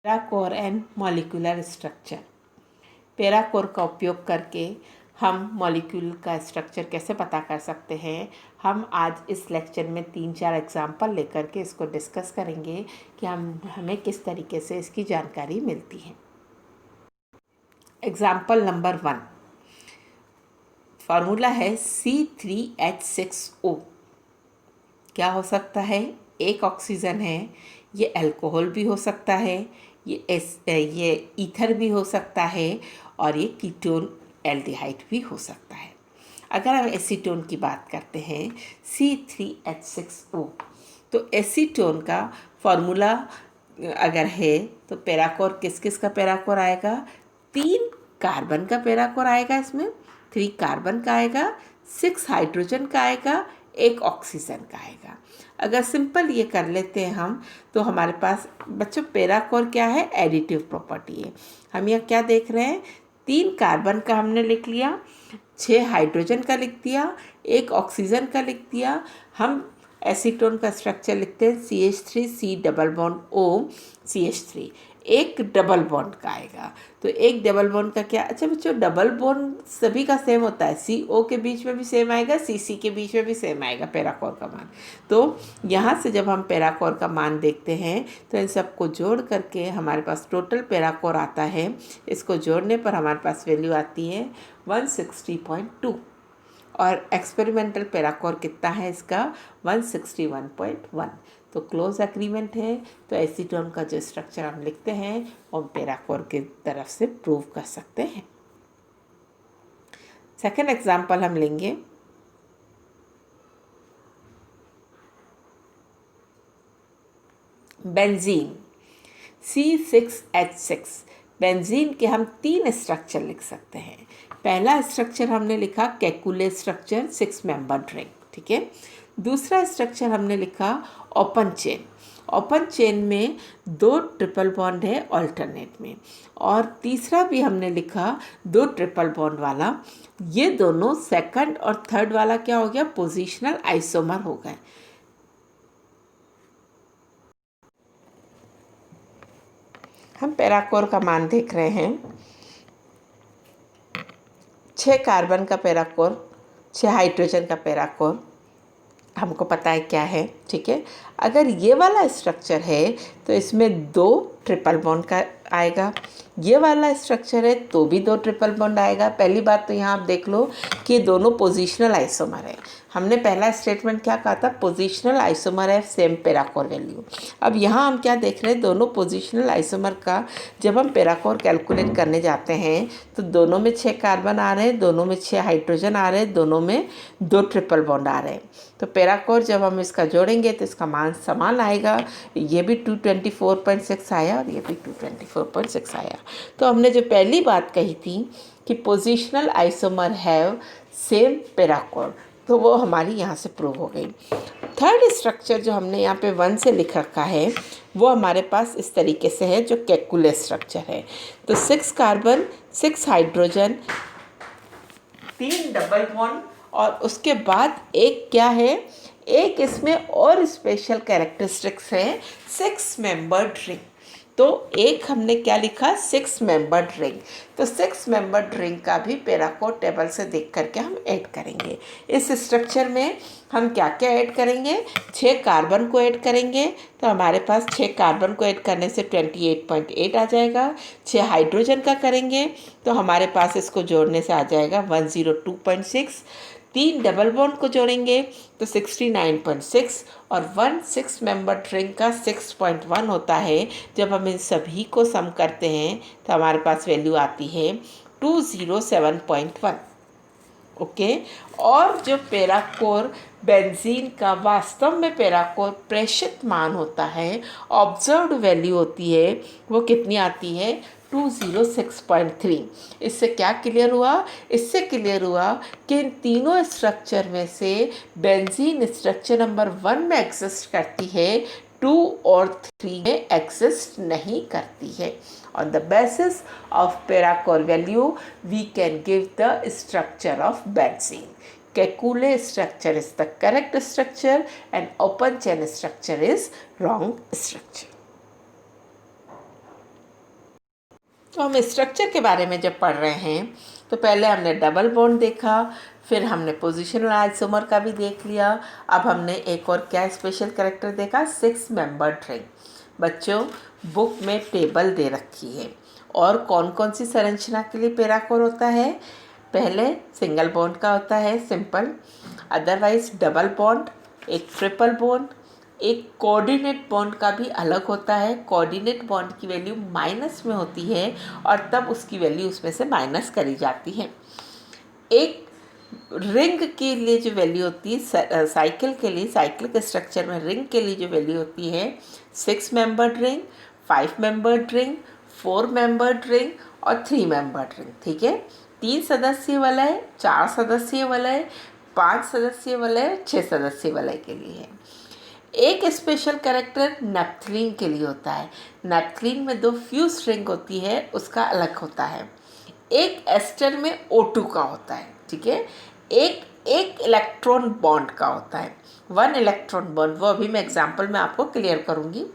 पैराकोर and molecular structure. पैराकोर का उपयोग करके हम मॉलिक्यूल का स्ट्रक्चर कैसे पता कर सकते हैं, हम आज इस लेक्चर में 3-4 एग्जाम्पल लेकर के इसको डिस्कस करेंगे कि हमें किस तरीके से इसकी जानकारी मिलती है। एग्जाम्पल नंबर 1, फार्मूला है C3H6O। क्या हो सकता है? एक ऑक्सीजन है, ये अल्कोहल भी हो सकता है, ये ईथर भी हो सकता है और ये कीटोन एल्डिहाइड भी हो सकता है। अगर हम एसीटोन की बात करते हैं C3H6O, तो एसीटोन का फॉर्मूला अगर है तो पैराकोर किस किस का पैराकोर आएगा? 3 कार्बन का पैराकोर आएगा, इसमें 3 कार्बन का आएगा, 6 हाइड्रोजन का आएगा, 1 ऑक्सीजन का आएगा। अगर सिंपल ये कर लेते हैं हम, तो हमारे पास बच्चों पैराकोर क्या है? एडिटिव प्रॉपर्टी है। हम यहाँ क्या देख रहे हैं? 3 कार्बन का हमने लिख लिया, 6 हाइड्रोजन का लिख दिया, 1 ऑक्सीजन का लिख दिया। हम एसीटोन का स्ट्रक्चर लिखते हैं CH3 C double bond O CH3, एक डबल बॉन्ड का आएगा। तो एक डबल बॉन्ड का क्या? अच्छा बच्चों, डबल बॉन्ड सभी का सेम होता है, CO के बीच में भी सेम आएगा, CC के बीच में भी सेम आएगा पैराकोर का मान। तो यहाँ से जब हम पैराकोर का मान देखते हैं तो इन सबको जोड़ करके हमारे पास टोटल पैराकोर आता है। इसको जोड़ने पर हमारे पास वैल्यू आती है 160.2 और एक्सपेरिमेंटल पैराकोर कितना है इसका? 161.1। तो क्लोज एग्रीमेंट है। तो एसीटोन का जो स्ट्रक्चर हम लिखते हैं वो पैराकोर की तरफ से प्रूव कर सकते हैं। सेकेंड एग्जाम्पल हम लेंगे बेंजीन C6H6। बेंजीन के हम 3 स्ट्रक्चर लिख सकते हैं। पहला स्ट्रक्चर हमने लिखा केकुले स्ट्रक्चर, 6 मेंबर रिंग, ठीक है। दूसरा स्ट्रक्चर हमने लिखा ओपन चेन। ओपन चेन में 2 ट्रिपल बॉन्ड है ऑल्टरनेट में, और तीसरा भी हमने लिखा 2 ट्रिपल बॉन्ड वाला। ये दोनों सेकंड और थर्ड वाला क्या हो गया? पोजिशनल आइसोमर हो गए। हम पैराकोर का मान देख रहे हैं, 6 कार्बन का पैराकोर, 6 हाइड्रोजन का पैराकोर, हमको पता है क्या है, ठीक है। अगर ये वाला स्ट्रक्चर है तो इसमें 2 ट्रिपल बॉन्ड का आएगा, ये वाला स्ट्रक्चर है तो भी 2 ट्रिपल बॉन्ड आएगा। पहली बात तो यहाँ आप देख लो कि दोनों पोजिशनल आइसोमर है। हमने पहला स्टेटमेंट क्या कहा था? पोजिशनल आइसोमर है, सेम पैराकोर वैल्यू। अब यहाँ हम क्या देख रहे हैं? दोनों पोजिशनल आइसोमर का जब हम पैराकोर कैलकुलेट करने जाते हैं तो दोनों में 6 कार्बन आ रहे हैं, दोनों में 6 हाइड्रोजन आ रहे हैं, दोनों में 2 ट्रिपल बॉन्ड आ रहे हैं। तो पैराकोर जब हम इसका जोड़ेंगे तो इसका मान समान आएगा। ये भी 224.6 आया और ये भी 224.6 आया। तो हमने जो पहली बात कही थी कि पोजिशनल आइसोमर हैव सेम पैराकोर, तो वो हमारी यहाँ से प्रूव हो गई। थर्ड स्ट्रक्चर जो हमने यहाँ पे 1 से लिख रखा है वो हमारे पास इस तरीके से है, जो केकुले स्ट्रक्चर है। तो 6 कार्बन, 6 हाइड्रोजन, 3 डबल बॉन्ड, और उसके बाद एक क्या है? एक इसमें और स्पेशल कैरेक्टरिस्टिक्स है, 6 मेंबर्ड रिंग। तो एक हमने क्या लिखा? 6 मेंबर्ड रिंग। तो 6 मेंबर्ड रिंग का भी पैराकोर टेबल से देख करके हम ऐड करेंगे। इस स्ट्रक्चर में हम क्या क्या ऐड करेंगे? 6 कार्बन को ऐड करेंगे, तो हमारे पास 6 कार्बन को ऐड करने से 28.8 आ जाएगा। 6 हाइड्रोजन का करेंगे तो हमारे पास इसको जोड़ने से आ जाएगा 102.6। 3 डबल बॉन्ड को जोड़ेंगे तो 69.6, और 6 मेंबर रिंग का 6.1 होता है। जब हम इन सभी को सम करते हैं तो हमारे पास वैल्यू आती है 207.1। ओके। और जो पैराकोर बेंजीन का वास्तव में पैराकोर प्रेषित मान होता है, ऑब्जर्व्ड वैल्यू होती है, वो कितनी आती है? 206.3। इससे क्या क्लियर हुआ? इससे क्लियर हुआ कि इन तीनों स्ट्रक्चर में से बेंजीन स्ट्रक्चर नंबर 1 में एग्जिस्ट करती है, 2 और 3 में एग्जिस्ट नहीं करती है। On the basis of पैराकोर value, we can give the structure of benzene. Kekulé structure is the correct structure and open chain structure is wrong structure. तो हम स्ट्रक्चर के बारे में जब पढ़ रहे हैं तो पहले हमने डबल बॉन्ड देखा, फिर हमने पोजिशनल आइसोमर का भी देख लिया। अब हमने एक और क्या स्पेशल कैरेक्टर देखा, 6 मेंबर्ड रिंग। बच्चों, बुक में टेबल दे रखी है और कौन कौन सी संरचना के लिए पैराकोर होता है। पहले सिंगल बॉन्ड का होता है सिंपल, अदरवाइज डबल बॉन्ड, एक ट्रिपल बॉन्ड, एक कोऑर्डिनेट बॉन्ड का भी अलग होता है। कोऑर्डिनेट बॉन्ड की वैल्यू माइनस में होती है और तब उसकी वैल्यू उसमें से माइनस करी जाती है। एक रिंग के लिए जो वैल्यू होती है, साइकिल के लिए, साइकिल के स्ट्रक्चर में रिंग के लिए जो वैल्यू होती है, 6 membered ring, 5 membered ring, 4 membered ring और 3 मेंबर्ड रिंग। ठीक है, 3 सदस्य वलय, 4 सदस्य वलय, 5 सदस्य वलय, 6 सदस्य वलय के लिए है। एक स्पेशल कैरेक्टर नेप्थलीन के लिए होता है। नेप्थलीन में 2 फ्यूज रिंग होती है, उसका अलग होता है। एक एस्टर में O2 का होता है। ठीक है, एक इलेक्ट्रॉन बॉन्ड का होता है, 1 इलेक्ट्रॉन बॉन्ड, वो अभी मैं एग्जांपल में आपको क्लियर करूँगी।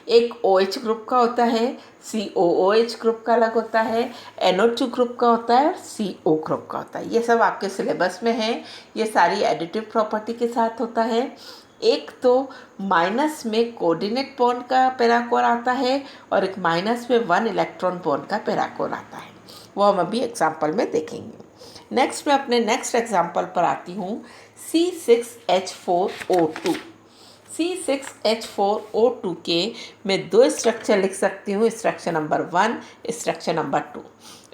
एक OH ग्रुप का होता है, COOH ग्रुप का अलग होता है, NO2 ग्रुप का होता है और CO ग्रुप का होता है। ये सब आपके सिलेबस में है, ये सारी एडिटिव प्रॉपर्टी के साथ होता है। एक तो माइनस में कोऑर्डिनेट बॉन्ड का पैराकोर आता है और एक माइनस में 1 इलेक्ट्रॉन बॉन्ड का पैराकोर आता है, वो हम अभी एग्जाम्पल में देखेंगे। नेक्स्ट मैं अपने नेक्स्ट एग्जाम्पल पर आती हूँ, C6H4O2। C6H4O2 के मैं 2 स्ट्रक्चर लिख सकती हूँ, structure number 1, structure number 2।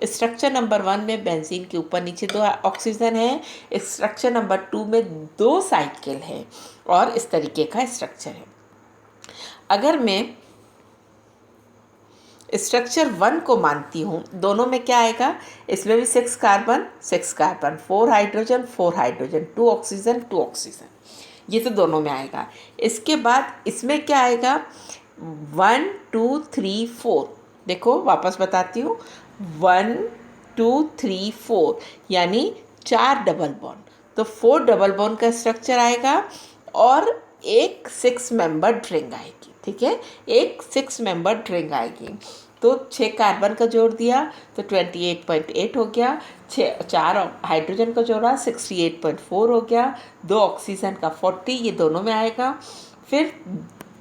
Structure number 1 में बेंजीन के ऊपर नीचे 2 ऑक्सीजन है, स्ट्रक्चर नंबर 2 में 2 साइकिल है और इस तरीके का स्ट्रक्चर है। अगर मैं स्ट्रक्चर 1 को मानती हूँ, दोनों में क्या आएगा, इसमें भी 6 carbon 6 carbon, 4 hydrogen 4 hydrogen, 2 oxygen 2 oxygen, ये तो दोनों में आएगा। इसके बाद इसमें क्या आएगा, 1 2 3 4, देखो वापस बताती हूँ, 1 2 3 4 यानी 4 डबल बॉन्ड, तो 4 डबल बॉन्ड का स्ट्रक्चर आएगा और एक 6 मेंबर्ड रिंग आएगी। ठीक है, एक 6 मेंबर्ड रिंग आएगी, तो 6 कार्बन का जोड़ दिया तो 28.8 हो गया, 4 हाइड्रोजन का जोड़ा 68.4 हो गया, 2 ऑक्सीजन का 40, ये दोनों में आएगा। फिर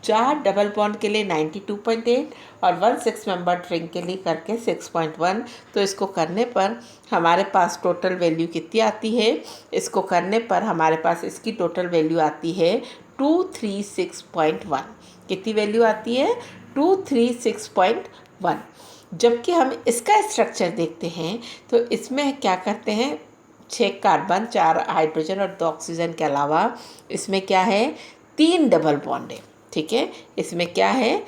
4 डबल बॉन्ड के लिए 92.8 और 1 6 मेंबर्ड रिंग के लिए करके 6.1, तो इसको करने पर हमारे पास टोटल वैल्यू कितनी आती है, इसको करने पर हमारे पास इसकी टोटल वैल्यू आती है 236.1। कितनी वैल्यू आती है, 236.1। जबकि हम इसका स्ट्रक्चर देखते हैं तो इसमें क्या करते हैं, 6 कार्बन 4 हाइड्रोजन और 2 ऑक्सीजन के अलावा इसमें क्या है, 3 डबल बॉन्ड है। ठीक है, इसमें क्या है,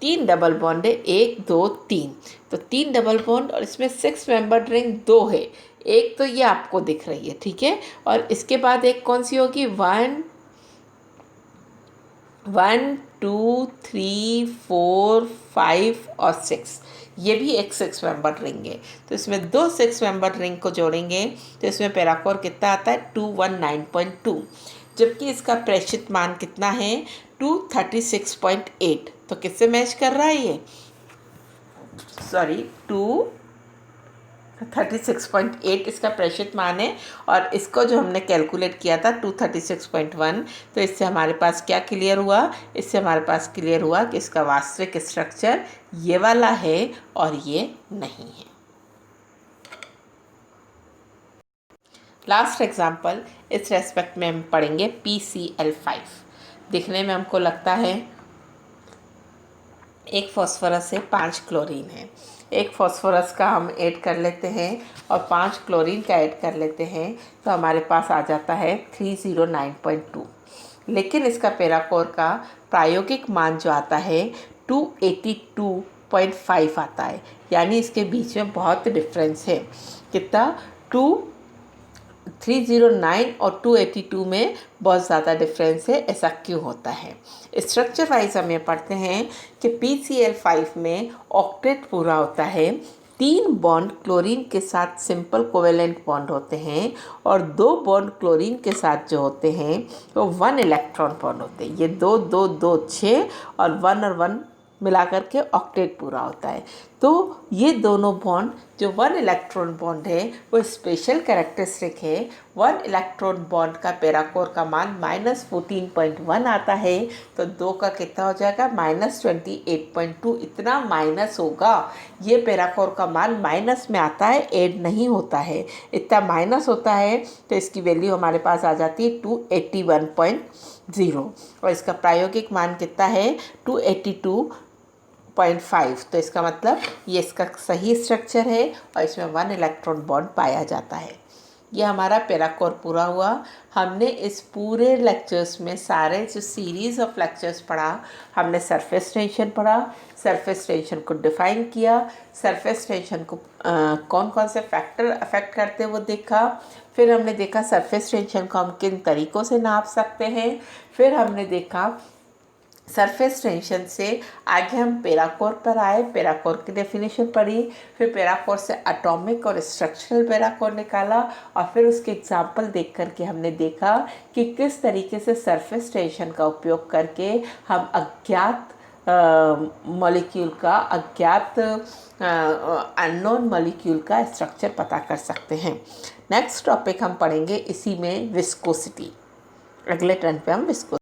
3 डबल बॉन्ड है, 1 2 3, तो 3 डबल बॉन्ड और इसमें 6 मेंबर्ड रिंग 2 है, एक तो ये आपको दिख रही है। ठीक है, और इसके बाद एक कौन सी होगी, 1 2 3 4 5 और 6, ये भी एक 6 मेंबर्ड रिंग है, तो इसमें 2 6 मेंबर्ड रिंग को जोड़ेंगे तो इसमें पैराकोर कितना आता है, 219.2, जबकि इसका प्रेषित मान कितना है, 236.8। तो किससे मैच कर रहा है ये, सॉरी 236.8 इसका प्रेषित मान है, और इसको जो हमने कैलकुलेट किया था 236.1, तो इससे हमारे पास क्या क्लियर हुआ, इससे हमारे पास क्लियर हुआ कि इसका वास्तविक स्ट्रक्चर ये वाला है और ये नहीं है। लास्ट एग्जाम्पल इस रेस्पेक्ट में हम पढ़ेंगे PCl5। दिखने में हमको लगता है एक फॉस्फोरस से 5 क्लोरीन है, एक फॉस्फोरस का हम ऐड कर लेते हैं और 5 क्लोरीन का ऐड कर लेते हैं, तो हमारे पास आ जाता है 309.2। लेकिन इसका पैराकोर का प्रायोगिक मान जो आता है 282.5 आता है, यानी इसके बीच में बहुत डिफरेंस है। कितना, 309 और 282 में बहुत ज़्यादा डिफरेंस है, ऐसा क्यों होता है। स्ट्रक्चर वाइज हम ये पढ़ते हैं कि PCl5 में ऑक्टेट पूरा होता है, 3 बॉन्ड क्लोरीन के साथ सिंपल कोवेलेंट बॉन्ड होते हैं और 2 बॉन्ड क्लोरीन के साथ जो होते हैं वो 1 इलेक्ट्रॉन बॉन्ड होते हैं। ये 2 2 2 6 और 1 और 1 मिला करके ऑक्टेट पूरा होता है। तो ये दोनों बॉन्ड जो 1 इलेक्ट्रॉन बॉन्ड है वो स्पेशल कैरेक्टरिस्टिक है। 1 इलेक्ट्रॉन बॉन्ड का पैरा कोर का मान -14.1 आता है, तो 2 का कितना हो जाएगा -28.2, इतना माइनस होगा। ये पैरा कोर का मान माइनस में आता है, ऐड नहीं होता है, इतना माइनस होता है, तो इसकी वैल्यू हमारे पास आ जाती है 281.0 और इसका प्रायोगिक मान कितना है 282.5। तो इसका मतलब ये इसका सही स्ट्रक्चर है और इसमें 1 इलेक्ट्रॉन बॉन्ड पाया जाता है। ये हमारा पैरा कोर पूरा हुआ। हमने इस पूरे लेक्चर्स में सारे जो सीरीज़ ऑफ लेक्चर्स पढ़ा, हमने सरफेस टेंशन पढ़ा, सरफेस टेंशन को डिफ़ाइन किया, सरफेस टेंशन को कौन कौन से फैक्टर अफेक्ट करते हैं वो देखा, फिर हमने देखा सरफेस टेंशन को हम किन तरीक़ों से नाप सकते हैं, फिर हमने देखा सरफेस टेंशन से आगे हम पैरा कोर पर आए, पैरा कोर की डेफिनेशन पढ़ी, फिर पैरा कोर से एटॉमिक और स्ट्रक्चरल पैरा कोर निकाला और फिर उसके एग्जाम्पल देख करके हमने देखा कि किस तरीके से सरफेस टेंशन का उपयोग करके हम अज्ञात मॉलिक्यूल का अननोन मॉलिक्यूल का स्ट्रक्चर पता कर सकते हैं। नेक्स्ट टॉपिक हम पढ़ेंगे इसी में विस्कोसिटी। अगले टर्न पे हम विस्कोसिटी